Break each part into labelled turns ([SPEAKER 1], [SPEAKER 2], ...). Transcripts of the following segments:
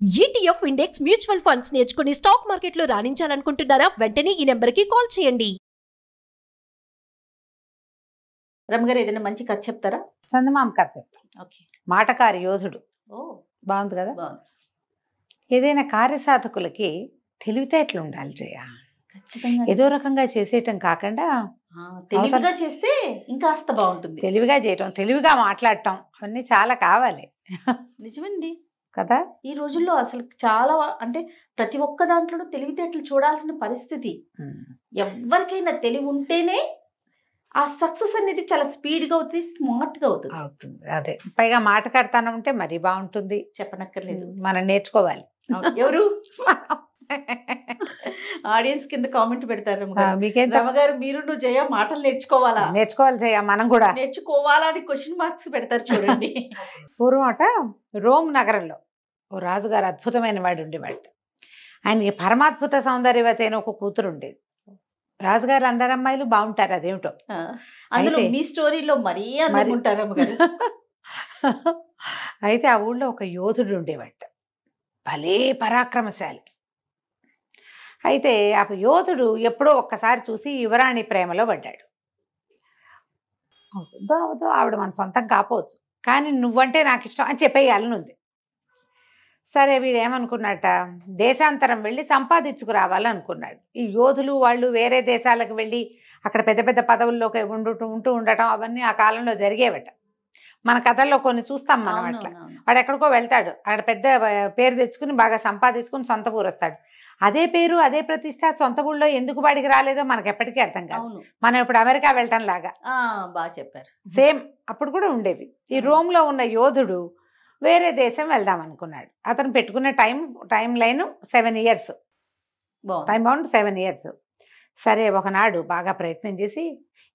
[SPEAKER 1] ETF index mutual funds నేర్చుకుని stock మార్కెట్లో రాణించాలనుకుంటున్నారా? వెంటనే ఈ నెంబర్కి కాల్ చేయండి.
[SPEAKER 2] రమ్మగారు ఏదైనా మంచి కథ చెప్తారా?
[SPEAKER 3] చందమామ కథ చెప్తా.
[SPEAKER 2] ఓకే.
[SPEAKER 3] మాటకారి యోధుడు.
[SPEAKER 2] ఓ
[SPEAKER 3] బాగుంది కదా?
[SPEAKER 2] బాగుంది.
[SPEAKER 3] ఏదైనా కార్యసాధకులకి తెలివితేటలు ఉండాలి జయ.
[SPEAKER 2] ఖచ్చితంగా
[SPEAKER 3] ఏదో రకంగా చేసేయటం కాకుండా
[SPEAKER 2] తెలివిగా చేస్తే ఇంకాస్త బాగుంటుంది.
[SPEAKER 3] తెలివిగా చేయటం, తెలివిగా మాట్లాడటం అవన్నీ చాలా కావాలి
[SPEAKER 2] నిజమండి
[SPEAKER 3] కదా.
[SPEAKER 2] ఈ రోజుల్లో అసలు చాలా అంటే ప్రతి ఒక్క దాంట్లో తెలివితేటలు చూడాల్సిన పరిస్థితి. ఎవరికైనా తెలివి ఉంటేనే ఆ సక్సెస్ అనేది చాలా స్పీడ్గా అవుతుంది, స్మార్ట్గా
[SPEAKER 3] అవుతుంది. అదే పైగా మాటకాడతానం ఉంటే మరీ బాగుంటుంది.
[SPEAKER 2] చెప్పనక్కర్లేదు,
[SPEAKER 3] మనం నేర్చుకోవాలి.
[SPEAKER 2] ఎవరు ఆడియన్స్ కింద కామెంట్ పెడతారు,
[SPEAKER 3] మీకేం
[SPEAKER 2] రమగారు మీరు నువ్వు జయ మాటలు నేర్చుకోవాలా
[SPEAKER 3] నేర్చుకోవాలి జయ, మనం కూడా
[SPEAKER 2] నేర్చుకోవాలా అని క్వశ్చన్ మార్క్స్ పెడతారు చూడండి.
[SPEAKER 3] పూర్వం రోమ్ నగరంలో ఓ రాజుగారు అద్భుతమైన వాడు ఉండేవాడు. ఆయనకి పరమాద్భుత సౌందర్యవతి అయిన ఒక కూతురు ఉండేది. రాజుగారు అందరు అమ్మాయిలు బాగుంటారు, అదేమిటో.
[SPEAKER 2] అందులో మీ స్టోరీలో మరీ అందరూ ఉంటారు అమ్మగారు.
[SPEAKER 3] అయితే ఆ ఊళ్ళో ఒక యోధుడు ఉండేవాట, భలే పరాక్రమశాలి. అయితే ఆ యోధుడు ఎప్పుడో ఒక్కసారి చూసి యువరాణి ప్రేమలో పడ్డాడు. అవుతుందో అవదో, ఆవిడ మన సొంతం కాపోవచ్చు, కానీ నువ్వంటే నాకు ఇష్టం అని చెప్పేయాలని ఉంది. సరే వీడు ఏమనుకున్నట్ట, దేశాంతరం వెళ్ళి సంపాదించుకురావాలనుకున్నాడు. ఈ యోధులు వాళ్ళు వేరే దేశాలకు వెళ్ళి అక్కడ పెద్ద పెద్ద పదవుల్లోకి ఉంటూ ఉండటం అవన్నీ ఆ కాలంలో జరిగేవట. మన కథల్లో కొన్ని చూస్తాం మనం. అట్లా వాడు ఎక్కడికో వెళ్తాడు, అక్కడ పెద్ద పేరు తెచ్చుకుని బాగా సంపాదించుకుని సొంత ఊరు వస్తాడు. అదే పేరు అదే ప్రతిష్ట సొంత ఊళ్ళో ఎందుకు వాడికి రాలేదో మనకు ఎప్పటికీ అర్థం కాదు. మనం ఇప్పుడు అమెరికా వెళ్ళటం లాగా.
[SPEAKER 2] బాగా చెప్పారు.
[SPEAKER 3] సేమ్ అప్పుడు కూడా ఉండేవి. ఈ రోమ్లో ఉన్న యోధుడు వేరే దేశం వెళ్దాం అనుకున్నాడు. అతను పెట్టుకున్న time line 7 years, time bound 7 years. సరే ఒకనాడు బాగా ప్రయత్నం చేసి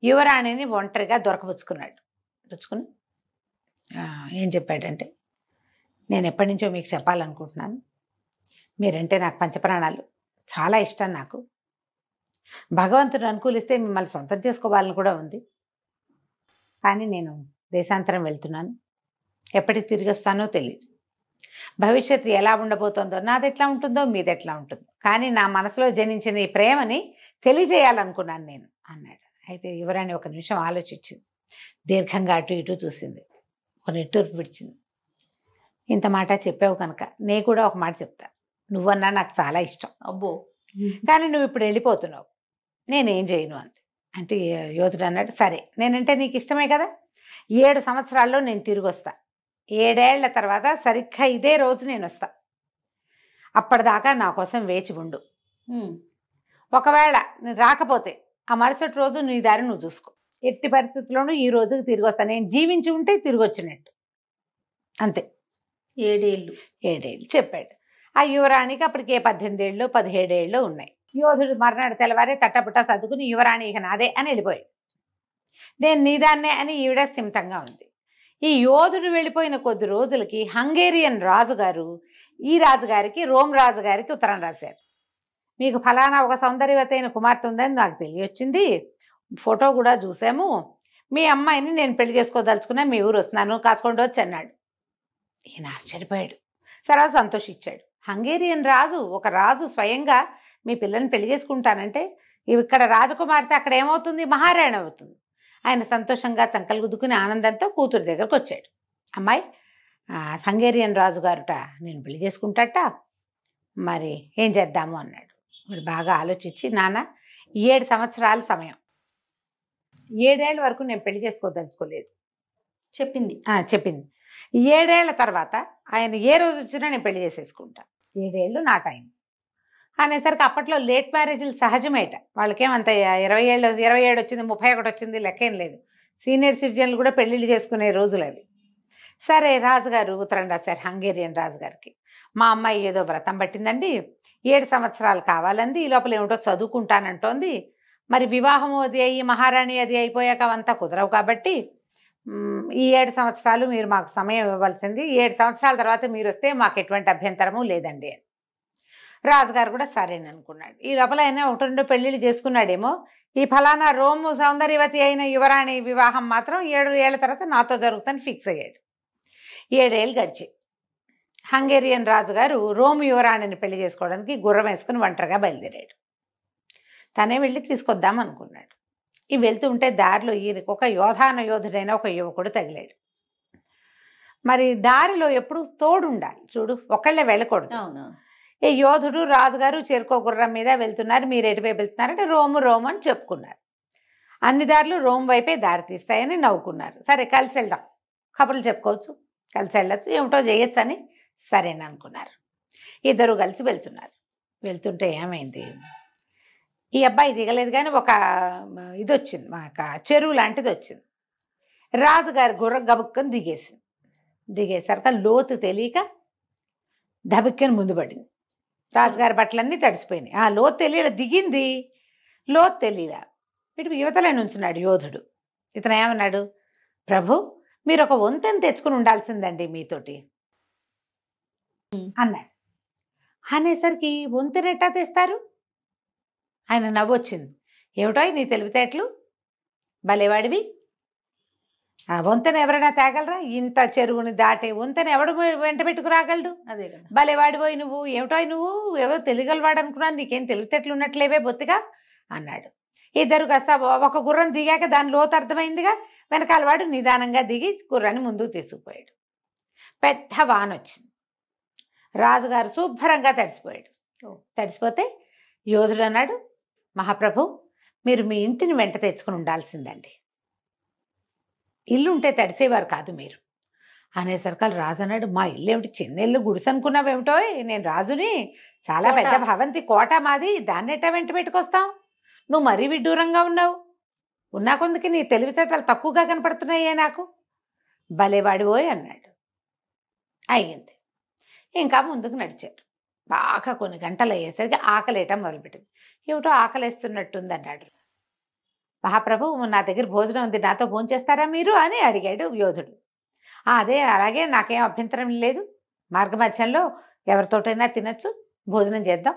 [SPEAKER 3] యువరాణిని ఒంటరిగా దొరకపుచ్చుకుని ఏం చెప్పాడంటే, నేను ఎప్పటి నుంచో మీకు చెప్పాలనుకుంటున్నాను, మీరంటే నాకు పంచప్రాణాలు, చాలా ఇష్టం నాకు. భగవంతుడు అనుకూలిస్తే మిమ్మల్ని సొంతం చేసుకోవాలని కూడా ఉంది. కానీ నేను దేశాంతరం వెళ్తున్నాను, ఎప్పటికి తిరిగి వస్తానో తెలియదు. భవిష్యత్తు ఎలా ఉండబోతుందో, నాది ఎట్లా ఉంటుందో మీది ఎట్లా ఉంటుందో, కానీ నా మనసులో జనించిన ఈ ప్రేమని తెలియజేయాలనుకున్నాను నేను అన్నాడు. అయితే యువరాణి ఒక నిమిషం ఆలోచించింది, దీర్ఘంగా అటు ఇటు చూసింది, ఒక నిట్టూర్పు విడిచింది. ఇంత మాట చెప్పావు కనుక నేను కూడా ఒక మాట చెప్తా. నువ్వన్నా నాకు చాలా ఇష్టం,
[SPEAKER 2] అబ్బో,
[SPEAKER 3] కానీ నువ్వు ఇప్పుడు వెళ్ళిపోతున్నావు, నేనేం చేయను అంతే. అంటే యోధుడు అన్నాడు, సరే నేనంటే నీకు ఇష్టమే కదా, 7 సంవత్సరాల్లో నేను తిరిగి వస్తా. 7 ఏళ్ల తర్వాత సరిగ్గా ఇదే రోజు నేను వస్తా. అప్పటిదాకా నా కోసం వేచి ఉండు. ఒకవేళ నేను రాకపోతే ఆ మరుసటి రోజు నీ దారి నువ్వు చూసుకో. ఎట్టి పరిస్థితుల్లోనూ ఈ రోజుకి తిరిగి వస్తా. నేను జీవించి ఉంటే తిరిగి వచ్చినట్టు అంతే.
[SPEAKER 2] 7 ఏళ్ళు
[SPEAKER 3] చెప్పాడు. ఆ యువరాణికి అప్పటికే 18 ఏళ్ళు 17 ఏళ్ళు ఉన్నాయి. యోధుడు మర్నాడు తెల్లవారే తట్టపుట్ట సర్దుకుని యువరాణి ఇక నాదే అని వెళ్ళిపోయాడు. నేను నీదాన్నే అని ఈవిడ స్థిమితంగా ఉంది. ఈ యోధుడు వెళ్ళిపోయిన కొద్ది రోజులకి హంగేరియన్ రాజుగారు ఈ రాజుగారికి, రోమ్ రాజుగారికి ఉత్తరం రాశారు. మీకు ఫలానా ఒక సౌందర్యవతి అయిన కుమార్తె ఉందని నాకు తెలియొచ్చింది, ఫోటో కూడా చూసాము, మీ అమ్మాయిని నేను పెళ్లి చేసుకోదలుచుకున్నా, మీ ఊరు వస్తున్నాను, కాచుకోండి వచ్చి అన్నాడు. ఈయన ఆశ్చర్యపోయాడు, చాలా సంతోషించాడు. హంగేరియన్ రాజు, ఒక రాజు స్వయంగా మీ పిల్లని పెళ్లి చేసుకుంటానంటే ఇక్కడ రాజకుమార్తె అక్కడ ఏమవుతుంది, మహారాణి అవుతుంది. ఆయన సంతోషంగా చంకలు గుద్దుకుని ఆనందంతో కూతురు దగ్గరకు వచ్చాడు. అమ్మాయి, హంగేరియన్ రాజుగారుట నేను పెళ్లి చేసుకుంటాట, మరి ఏం చేద్దాము అన్నాడు. వాడు బాగా ఆలోచించి, నాన్న 7 సంవత్సరాల సమయం, 7 ఏళ్ళ వరకు నేను పెళ్లి చేసుకోదలుచుకోలేదు
[SPEAKER 2] చెప్పింది.
[SPEAKER 3] 7 ఏళ్ల తర్వాత ఆయన ఏ రోజు వచ్చినా నేను పెళ్లి చేసేసుకుంటా, 7 ఏళ్ళు నా టైం అనేసరికి అప్పట్లో లేట్ మ్యారేజ్లు సహజమేట. వాళ్ళకేమంత 27 వచ్చింది 31 వచ్చింది లెక్కేం లేదు. సీనియర్ సిటిజన్లు కూడా పెళ్ళిళ్ళు చేసుకునే రోజులు అవి. సరే రాజుగారు ఉత్తరం రాశారు హంగేరియన్ రాజుగారికి, మా అమ్మాయి ఏదో వ్రతం పట్టిందండి, 7 సంవత్సరాలు కావాలంది, ఈ లోపల ఏమిటో చదువుకుంటానంటోంది, మరి వివాహం అది అయ్యి మహారాణి అది అయిపోయాక అవంతా కుదరవు కాబట్టి ఈ 7 సంవత్సరాలు మీరు మాకు సమయం ఇవ్వవలసింది, 7 సంవత్సరాల తర్వాత మీరు వస్తే మాకు ఎటువంటి అభ్యంతరము లేదండి అని. రాజుగారు కూడా సరేననుకున్నాడు. ఈ లోపల అయినా 1-2 పెళ్ళిళ్ళు చేసుకున్నాడేమో. ఈ ఫలానా రోము సౌందర్యవతి అయిన యువరాణి వివాహం మాత్రం 7 ఏళ్ల తర్వాత నాతో జరుగుతుందని ఫిక్స్ అయ్యాడు. 7 ఏళ్ళు గడిచి హంగేరియన్ రాజుగారు రోమ్ యువరాణిని పెళ్లి చేసుకోవడానికి గుర్రం వేసుకుని ఒంటరిగా బయలుదేరాడు. తనే వెళ్ళి తీసుకొద్దాం అనుకున్నాడు. ఈ వెళ్తుంటే దారిలో ఈయనకు ఒక యోధుడైన ఒక యువకుడు తగిలాడు. మరి దారిలో ఎప్పుడు తోడు ఉండాలి చూడు, ఒకళ్ళే వెళ్ళకూడదు.
[SPEAKER 2] అవునవును.
[SPEAKER 3] ఈ యోధుడు రాజుగారు చేరుకో గుర్రం మీద వెళ్తున్నారు, మీరు ఎటువైపు వెళ్తున్నారంటే రోమ్ అని చెప్పుకున్నారు. అన్ని దారులు రోమ్ వైపే దారి తీస్తాయని నవ్వుకున్నారు. సరే కలిసి వెళ్దాం, కబుర్లు చెప్పుకోవచ్చు, కలిసి వెళ్ళచ్చు, ఏమిటో చేయొచ్చు అని సరేననుకున్నారు. ఇద్దరు కలిసి వెళ్తున్నారు. వెళ్తుంటే ఏమైంది, ఈ అబ్బాయి దిగలేదు కానీ ఒక ఇది వచ్చింది, ఒక చెరువు లాంటిది వచ్చింది. రాజుగారి గుర్రం గబుక్కని దిగేసరికి లోతు తెలియక దబిక్కని ముందు పడింది. రాజుగారి బట్టలన్నీ తడిసిపోయినాయి. ఆ లోతు తెలియలే, దిగింది లోతు తెలియలే. ఇటు యువతలే నుంచున్నాడు యోధుడు. ఇతను ఏమన్నాడు, ప్రభు మీరు ఒక వంతెన తెచ్చుకుని ఉండాల్సిందండి మీతోటి అన్నాడు. అనేసరికి వంతెన ఎట్టా తెస్తారు? ఆయన నవ్వొచ్చింది. ఏమిటో నీ తెలివితేటలు, భలేవాడివి, ఆ వంతెన ఎవరైనా తేగలరా? ఇంత చెరువుని దాటే వంతెన ఎవడు వెంట పెట్టుకు రాగలడు?
[SPEAKER 2] అదే కదా.
[SPEAKER 3] భలేవాడిపోయి నువ్వు, ఏమిటో నువ్వు ఎవరో తెలియగలవాడు అనుకున్నాను, నీకేం తెలివితేటలు ఉన్నట్లేవే బొత్తిగా అన్నాడు. ఇద్దరు కాస్త ఒక గుర్రం దిగాక దాని లోతు అర్థమైందిగా, వెనకాల వాడు నిదానంగా దిగి గుర్రాన్ని ముందుకు తీసుకుపోయాడు. పెద్ద వాన వచ్చింది. రాజుగారు శుభ్రంగా తడిసిపోయాడు. తడిసిపోతే యోధుడు అన్నాడు, మహాప్రభు మీరు మీ ఇంటిని వెంట తెచ్చుకుని ఉండాల్సిందండి, ఇల్లు ఉంటే తడిసేవారు కాదు మీరు అనేసరికి రాజు అన్నాడు, మా ఇల్లు ఏమిటి చిన్న ఇల్లు, గుడిసె అనుకున్నావేమిటో, నేను రాజుని, చాలా పెద్ద భవంతి కోట మాది, దాన్ని ఎట్టా వెంట పెట్టుకొస్తాం, నువ్వు మరీ విడ్డూరంగా ఉన్నావు, ఉన్నా కొందుకి నీ తెలివితేటలు తక్కువగా కనపడుతున్నాయే నాకు, భలేవాడిపోయి అన్నాడు. అయ్యింది. ఇంకా ముందుకు నడిచాడు. బాగా కొన్ని గంటలు అయ్యేసరికి ఆకలేయటం మొదలుపెట్టింది. ఏమిటో ఆకలేస్తున్నట్టుంది అన్నాడు. మహాప్రభు నా దగ్గర భోజనం ఉంది, నాతో భోంచేస్తారా మీరు అని అడిగాడు యోధుడు. అదే అలాగే, నాకేం అభ్యంతరం లేదు, మార్గమధ్యంలో ఎవరితోటైనా తినచ్చు, భోజనం చేద్దాం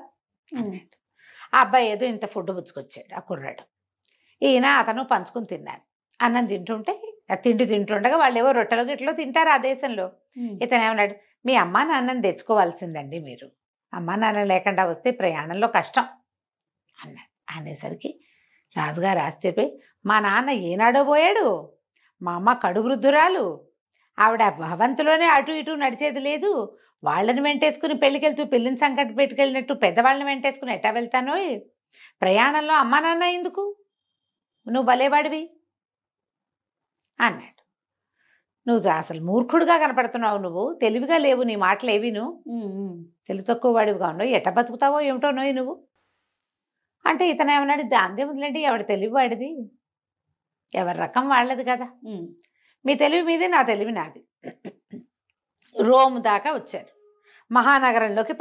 [SPEAKER 3] అన్నాడు. ఆ అబ్బాయి ఏదో ఇంత ఫుడ్ పుచ్చుకొచ్చాడు ఆ కుర్రాడు. ఈయన అతను పంచుకుని తిన్నారు. అన్నం తింటుంటే, తిండి తింటుండగా వాళ్ళు ఏవో రొట్టెలో గిట్లో తింటారు ఆ దేశంలో. ఇతను ఏమన్నాడు, మీ అమ్మా నాన్నని తెచ్చుకోవాల్సిందండి మీరు, అమ్మా నాన్న లేకుండా వస్తే ప్రయాణంలో కష్టం అన్నాడు. అనేసరికి రాజుగారు ఆశ్చర్యపోయి, మా నాన్న ఏనాడో పోయాడు, మా అమ్మ కడు వృద్ధురాలు, ఆవిడ భవంతిలోనే అటు ఇటు నడిచేది లేదు, వాళ్ళని వెంటేసుకుని పెళ్ళికెళ్తూ పెళ్ళిని సంకట పెట్టుకెళ్ళినట్టు పెద్దవాళ్ళని వెంటేసుకుని ఎట్టా వెళ్తానో, ప్రయాణంలో అమ్మా నాన్న ఎందుకు, నువ్వు భలేవాడివి అన్నాడు. నువ్వు అసలు మూర్ఖుడుగా కనపడుతున్నావు, నువ్వు తెలివిగా లేవు, నీ మాటలు ఏవిను, తెలివి తక్కువ వాడివిగా ఉన్నావు, ఎట్ట బతుకుతావో ఏమిటో నోయి నువ్వు అంటే ఇతను ఏమన్నాడు, దాందే వదిలేండి, ఎవడ తెలివి వాడిది, ఎవరి రకం వాళ్ళది కదా, మీ తెలివి మీదే, నా తెలివి నాది. రోమ్ దాకా వచ్చారు, మహానగరంలోకి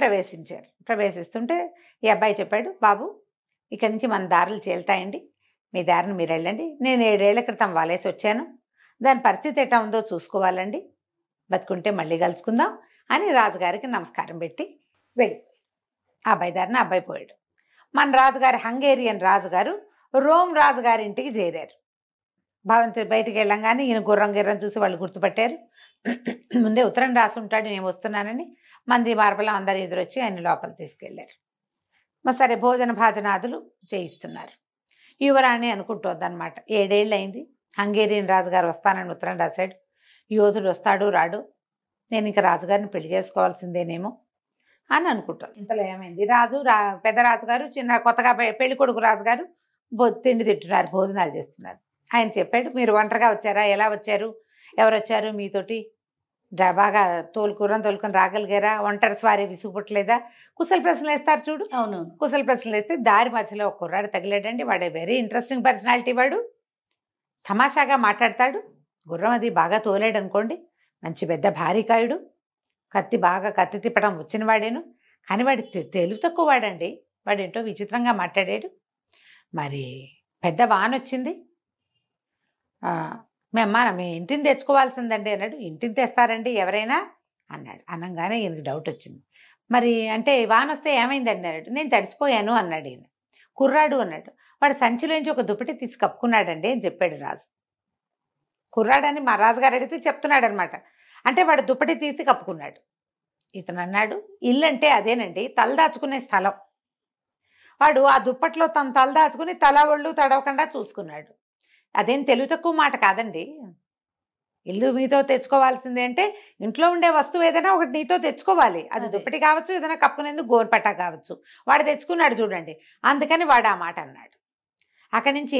[SPEAKER 3] ప్రవేశిస్తుంటే ఈ అబ్బాయి చెప్పాడు, బాబు ఇక్కడి నుంచి మన దారులు చేలుతాయండి, మీ దారిని మీరు వెళ్ళండి, నేను 7 ఏళ్ల క్రితం వాలేసి వచ్చాను, దాని పరిస్థితి ఎట్లా ఉందో చూసుకోవాలండి, బతుకుంటే మళ్ళీ కలుసుకుందాం అని రాజుగారికి నమస్కారం పెట్టి వెళ్ళిపోయాడు. ఆ అబ్బాయి దారిని అబ్బాయి పోయాడు. మన రాజుగారి హంగేరియన్ రాజుగారు రోమ్ రాజుగారి ఇంటికి చేరారు. భవంతి బయటికి వెళ్ళంగానే ఈయన గుర్రం చూసి వాళ్ళు గుర్తుపట్టారు. ముందే ఉత్తరం రాసి ఉంటాడు నేను వస్తున్నానని. మంది మార్బలం అందరు ఎదురొచ్చి ఆయన లోపల తీసుకెళ్లారు. మరి సరే భోజన భాజనాదులు చేయిస్తున్నారు. యువరాణి అనుకుంటోందనమాట, 7 ఏళ్ళు అయింది, హంగేరియన్ రాజుగారు వస్తానని ఉత్తరం రాశాడు, యోధుడు వస్తాడు రాడు, నేను ఇంకా రాజుగారిని పెళ్లి చేసుకోవాల్సిందేనేమో అని అనుకుంటాను. ఇంతలో ఏమైంది, పెద్ద రాజుగారు కొత్తగా పెళ్లి కొడుకు రాజుగారు తిండి తింటున్నారు, భోజనాలు చేస్తున్నారు. ఆయన చెప్పాడు, మీరు ఒంటరిగా వచ్చారా, ఎలా వచ్చారు, ఎవరు వచ్చారు మీతోటి, బాగా తోలుకొని రాగలిగారా, ఒంటరి స్వారీ విసుగుపట్టలేదా, కుశల ప్రశ్నలు వేస్తారు చూడు.
[SPEAKER 2] అవును,
[SPEAKER 3] కుశల ప్రశ్నలు వేస్తే దారి మధ్యలో ఒక కుర్రాడు తగిలాడండి. వాడే వెరీ ఇంట్రెస్టింగ్ పర్సనాలిటీ, వాడు తమాషాగా మాట్లాడతాడు, గుర్రం అది బాగా తోలాడు అనుకోండి, మంచి పెద్ద భారీకాయుడు, కత్తి తిప్పడం వచ్చిన వాడేను, కానీ వాడి తెలివి తక్కువ వాడండి, వాడేంటో విచిత్రంగా మాట్లాడాడు. మరి పెద్ద వాన వచ్చింది, మీ ఇంటిని తెచ్చుకోవాల్సిందండి అన్నాడు. ఇంటిని తెస్తారండి ఎవరైనా అన్నాడు. అనగానే ఈయనకు డౌట్ వచ్చింది. మరి అంటే వాన వస్తే ఏమైందండి అన్నాడు. నేను తడిసిపోయాను అన్నాడు ఈయన. కుర్రాడు అన్నాడు. వాడు సంచిలోంచి ఒక దుప్పటి తీసి కప్పుకున్నాడండి అని చెప్పాడు రాజు. కుర్రాడని మా రాజుగారు అడిగితే చెప్తున్నాడు అనమాట. అంటే వాడు దుప్పటి తీసి కప్పుకున్నాడు. ఇతను అన్నాడు, ఇల్లు అంటే అదేనండి, తలదాచుకునే స్థలం. వాడు ఆ దుప్పట్లో తను తలదాచుకుని తల ఒళ్ళు తడవకుండా చూసుకున్నాడు. అదేం తెలివి తక్కువ మాట కాదండి. ఇల్లు మీతో తెచ్చుకోవాల్సిందే అంటే ఇంట్లో ఉండే వస్తువు ఏదైనా ఒకటి నీతో తెచ్చుకోవాలి. అది దుప్పటి కావచ్చు, ఏదైనా కప్పుకునేందుకు గోరుపట్ట కావచ్చు. వాడు తెచ్చుకున్నాడు చూడండి, అందుకని వాడు ఆ మాట అన్నాడు. అక్కడి నుంచి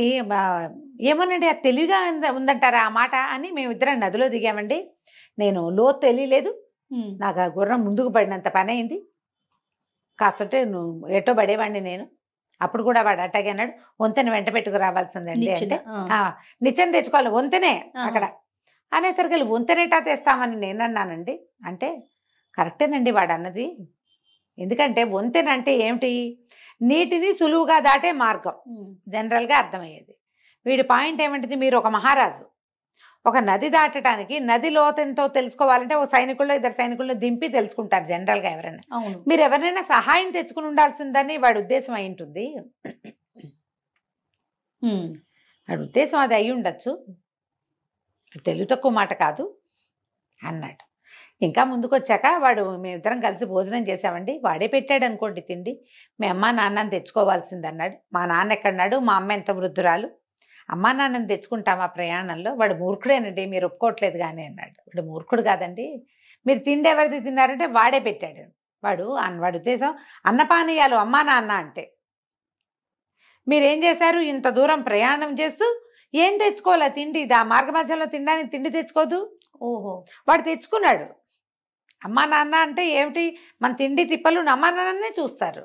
[SPEAKER 3] ఏమోనండి, అది తెలివిగా ఉందంటారా ఆ మాట అని మేమిద్దరం నదిలో దిగామండి. నేను లోతు తెలియలేదు, నాకు ఆ గుర్రం ముందుకు పడినంత పని అయింది. కాస్తుంటే నువ్వు ఎటో పడేవాడిని నేను. అప్పుడు కూడా వాడు అట్టాగే అన్నాడు, వంతెన వెంట పెట్టుకు రావాల్సిందండి అంటే నిత్యం తెచ్చుకోవాలి వంతెనే అక్కడ అనేసరికి వంతెనేటా తెస్తామని నేనన్నానండి. అంటే కరెక్టేనండి వాడు అన్నది. ఎందుకంటే వంతెన అంటే ఏమిటి, నీటిని సులువుగా దాటే మార్గం జనరల్గా అర్థమయ్యేది. వీడి పాయింట్ ఏమిటిది, మీరు ఒక మహారాజు, ఒక నది దాటడానికి నది లోతెంతో తెలుసుకోవాలంటే ఒక సైనికుల్లో ఇద్దరు సైనికుల్లో దింపి తెలుసుకుంటారు జనరల్గా ఎవరైనా. మీరు ఎవరైనా సహాయం తెచ్చుకుని ఉండాల్సిందని వాడి ఉద్దేశం అయి ఉంటుంది. వాడి ఉద్దేశం అది అయి ఉండొచ్చు, తెలుగు తక్కువ మాట కాదు అన్నాడు. ఇంకా ముందుకు వచ్చాక వాడు మేమిద్దరం కలిసి భోజనం చేసామండి. వాడే పెట్టాడు అనుకోండి తిండి. మీ అమ్మ నాన్నని తెచ్చుకోవాల్సింది అన్నాడు. మా నాన్న ఎక్కడన్నాడు, మా అమ్మ ఎంత వృద్ధురాలు, అమ్మా నాన్నని తెచ్చుకుంటామా ప్రయాణంలో, వాడు మూర్ఖుడేనండి మీరు ఒప్పుకోవట్లేదు కానీ అన్నాడు. వాడు మూర్ఖుడు కాదండి, మీరు తిండి ఎవరిది తిన్నారంటే వాడే పెట్టాడు. వాడి ఉద్దేశం అన్నపానీయాలు అమ్మా నాన్న అంటే. మీరేం చేశారు, ఇంత దూరం ప్రయాణం చేస్తూ ఏం తెచ్చుకోవాలా తిండి, ఆ మార్గ మధ్యలో తినడానికి తిండి తెచ్చుకోదు. ఓహో, వాడు తెచ్చుకున్నాడు. అమ్మా నాన్న అంటే ఏమిటి, మన తిండి తిప్పలు అమ్మా నాన్ననే చూస్తారు.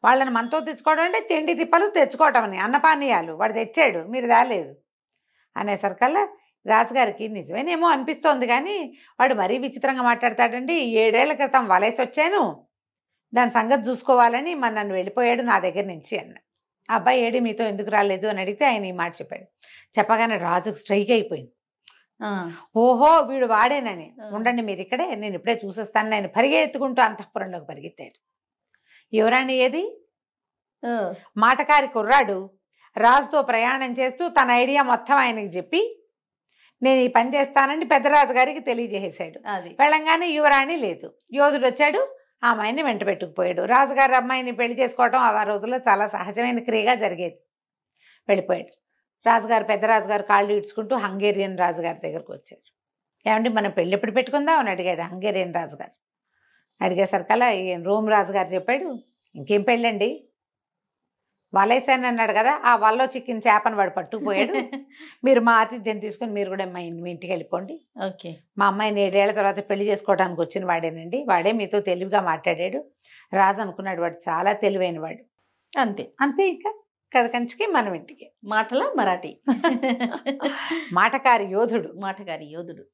[SPEAKER 3] వాళ్ళని మనతో తెచ్చుకోవడం అంటే తిండి తిప్పలు తెచ్చుకోవటం అని, అన్నపానీయాలు వాడు తెచ్చాడు మీరు రాలేదు అనేసరికల్లా రాజుగారికి నిజమేనేమో అనిపిస్తోంది కానీ వాడు మరీ విచిత్రంగా మాట్లాడతాడండి. 7 ఏళ్ల క్రితం వలేసి వచ్చాను, దాని సంగతి చూసుకోవాలని మన నన్ను వెళ్ళిపోయాడు నా దగ్గర నుంచి అన్న. ఆ అబ్బాయి ఏడి మీతో ఎందుకు రాలేదు అని అడిగితే ఆయన ఈ మాట చెప్పాడు. చెప్పగానే రాజుకు స్ట్రైక్ అయిపోయింది. ఓహో వీడు వాడేనని. ఉండండి మీరు ఇక్కడే, నేను ఇప్పుడే చూసేస్తాను. ఆయన పరిగెత్తుకుంటూ అంతఃపురంలోకి పరిగెత్తాడు. యువరాణి ఏది, మాటకారి కుర్రాడు రాజుతో ప్రయాణం చేస్తూ తన ఐడియా మొత్తం ఆయనకి చెప్పి నేను ఈ పని చేస్తానని పెద్దరాజు గారికి తెలియజేసాడు. వెళ్ళంగానే యువరాణి లేదు. యోధుడు వచ్చాడు, ఆ అమ్మాయిని వెంట పెట్టుకుపోయాడు. రాజుగారి అమ్మాయిని పెళ్లి చేసుకోవడం ఆ రోజుల్లో చాలా సహజమైన క్రియగా జరిగేది. వెళ్ళిపోయాడు. రాజుగారు పెద్దరాజుగారు కాళ్ళు ఇడ్చుకుంటూ హంగేరియన్ రాజుగారి దగ్గరకు వచ్చారు. ఏమంటే మనం పెళ్ళి ఎప్పుడు పెట్టుకుందాం అని అడిగాడు హంగేరియన్ రాజుగారు. అడిగేసరికల్లా రోమ్ రాజుగారు చెప్పాడు, ఇంకేం పెళ్ళండి, వలేసాను అన్నాడు కదా, ఆ వలలో చిక్కిన చేపను వాడు పట్టుకుపోయాడు. మీరు మా ఆతిథ్యం తీసుకుని మీరు కూడా మీ ఇంటికి వెళ్ళిపోండి. ఓకే, మా అమ్మాయిని 7 ఏళ్ల తర్వాత పెళ్లి చేసుకోవడానికి వచ్చిన వాడేనండి, వాడే మీతో తెలివిగా మాట్లాడాడు. రాజు అనుకున్నాడు వాడు చాలా తెలివైన వాడు. అంతే అంతే. ఇంకా కథ కంచికి మనం ఇంటికి.
[SPEAKER 2] మాటల మరాఠీ
[SPEAKER 3] మాటకారి యోధుడు.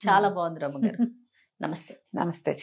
[SPEAKER 2] చాలా బాగుంది రమ్మ గారు. నమస్తే.
[SPEAKER 3] నమస్తే.